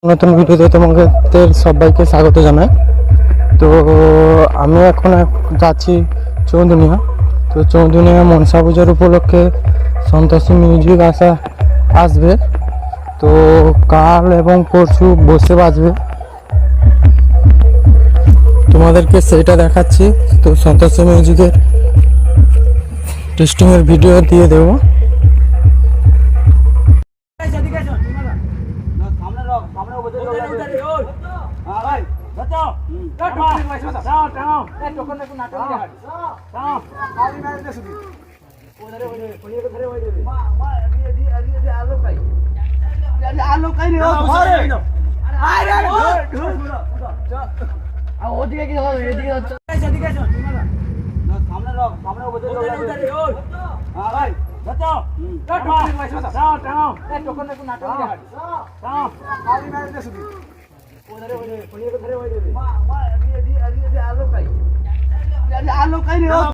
নতুন ভিডিওতে তোমাদের সবাইকে স্বাগত জানাই। তো আমি এখন যাচ্ছি চৌধুনিয়া। তো চৌধুনিয়া মনসা পূজার উপলক্ষে সন্তোষী মিউজিক আসবে। তো কাল এবং পরশু বসে বাজবে, তোমাদেরকে সেইটা দেখাচ্ছি। তো সন্তোষী মিউজিকের টেস্টিংয়ের ভিডিও দিয়ে দেবো। ওদিকে কি হবে? এদিকে হচ্ছে সামনে রাখ, সামনে ওদিকে ভাই বাঁচাও টাও টাও এই টোকন একটু নাটক দিয়ে টাও খালি মার দে শুধু ওধারে ওই ধরে ওই মা মা এদিকে আলো কাই রে